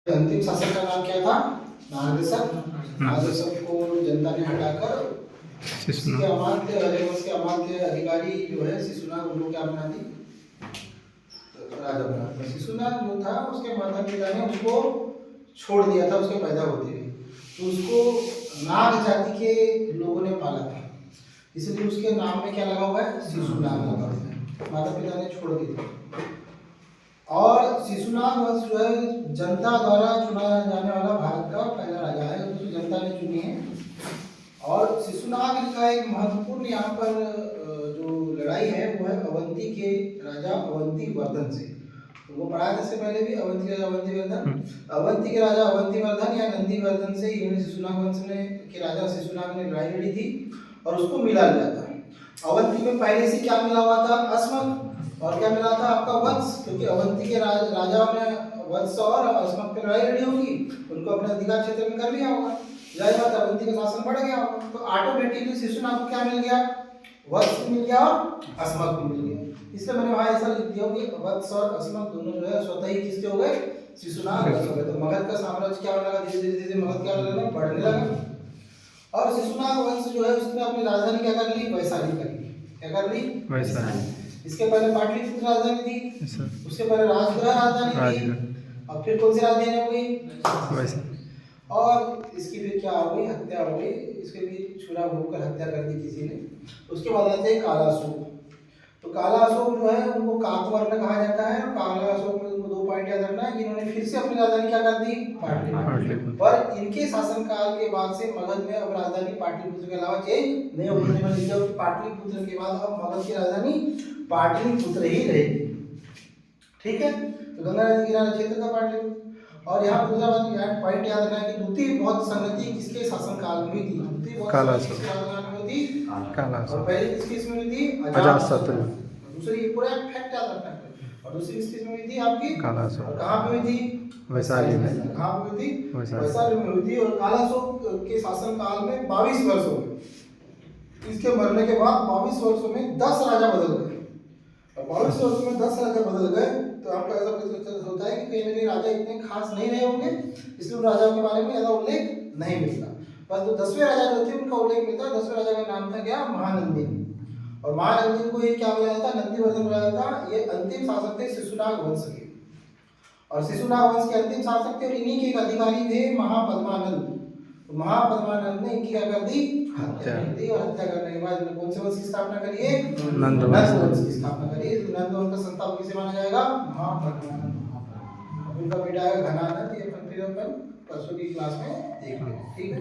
अंतिम शासक का नाम क्या था? नागदेशक को जनता ने हटाकर इसके अमात्य हरिवंश के अमात्य अधिकारी जो है शिशुनाग, उनको क्या बना दी? राजा बना दिया। शिशुनाग जो था उसके माता पिता ने उसको छोड़ दिया था उसके पैदा होते हुए, तो उसको नाग जाति के लोगों ने पाला था, इसलिए उसके नाम में क्या लगा हुआ है? शिशुनाग लगा हुआ है। माता पिता ने छोड़ दिया। और शिशुनाग वंश जो है जनता द्वारा चुना जाने वाला भारत का पहला राजा है, तो जनता ने चुनी है। और शिशुनाग का एक महत्वपूर्ण यहाँ पर जो लड़ाई है वो है अवंती के राजा अवंती वर्धन से। तो वो पढ़ा था इससे पहले भी, अवंती के राजा अवंती वर्धन, अवंती के राजा अवंती वर्धन या नंदी वर्धन से इन्होंने शिशुनाग वंश ने के राजा शिशुनाग ने लड़ाई लड़ी थी और उसको मिला लिया था। अवंती में पहले से क्या मिला हुआ था? अस्मक, और क्या मिला था आपका? वत्स, क्योंकि अवंती के राजाओं ने वत्स और अस्मक पे लड़ाई लड़ी होगी, उनको अपने अधिकार क्षेत्र में कर लिया होगा, जाहिर बात अवंती का शासन बढ़ गया होगा, तो ऑटोमेटिकली शिशुनाग को क्या मिल गया? वत्स मिल गया और अस्मक भी मिल गया। इसलिए मैंने वहां ऐसा लिख दिया कि वत्स और अस्मक दोनों जो है स्वतः ही किसके हो गए? शिशुनाग हो गए। तो मगध का साम्राज्य क्या होने लगा? धीरे धीरे मगध क्या होने लगा? बढ़ने लगा। और शिशुनाग वंश जो है उसने अपनी राजधानी क्या कर ली? वैशाली कर ली। क्या कर ली? वैशाली। इसके पहले पाटलिपुत्र राजधानी थी, उसके पहले राजगृह राजधानी थी, और फिर कौन सी राजधानी हो गई? वैशाली। और इसकी फिर क्या हो गई? हत्या हो गई, इसके भी छुरा भोगकर हत्या कर दी किसी ने। उसके बाद आते हैं काला अशोक। तो काला अशोक जो है उनको काकवर्ण कहा जाता है। काला अशोक में उनको 2 पॉइंट याद रखना है, इन्होंने फिर से अपनी राजधानी क्या कर दी? पाटलिपुत्र। पर इनके शासनकाल के बाद से मगध में अब राजधानी पाटलिपुत्र के अलावा चेंज नहीं होगी। मैंने लिखा कि पाटलिपुत्र के बाद अब मगध की राजधानी पाटलिपुत्र ही रहेगी। ठीक है, तो गंगा नदी किनारे क्षेत्र था पाटलिपुत्र। और यहाँ दूसरा बात यहाँ पॉइंट याद रखना है कि द्वितीय बौद्ध संगति किसके शासनकाल में हुई थी? द्वितीय बौद्ध संगति किसके शासनकाल में हुई थी? और पहली किसकी इसमें हुई थी? अजातशत्रु। दूसरी पूरा फैक्ट याद रखना है। और दूसरी किसकी इसमें हुई थी आपकी? और कहाँ पे हुई थी? वैशाली में। कहाँ पे हुई थी? वैशाली में हुई थी। और काला अशोक के शासनकाल में 22 वर्ष हो गए। इसके मरने के बाद 22 वर्षों में 10 राजा बदल गए। और 22 वर्षों में 10 राजा बदल गए, तो आपका ऐसा प्रश्न होता है कि कहीं ना कहीं राजा इतने खास नहीं रहे होंगे, इसलिए उन राजाओं के बारे में ज्यादा उल्लेख नहीं मिलता। बस तो 10वें राजा जो थे उनका उल्लेख मिलता है। 10वें राजा का नाम था क्या? महानंदी। और महानंदी को ये क्या बोला जाता? नंदीवर्धन बोला जाता। ये अंतिम शासक थे शिशुनाग वंश के, और शिशुनाग वंश के अंतिम शासक थे। और इन्हीं के एक अधिकारी थे महापद्मानंद। तो महापद्मानंद ने इनकी क्या कर दी? हत्या कर दी। और हत्या करने के बाद इन्होंने कौन से वंश की स्थापना करी है? नंद वंश की स्थापना करी। नंद वंश का संस्थापक किसे माना जाएगा? महापद्मानंद। उनका बेटा है घनानंद। ये अपन परसों की क्लास में देखेंगे। ठीक है,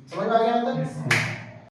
समझ में आ गया?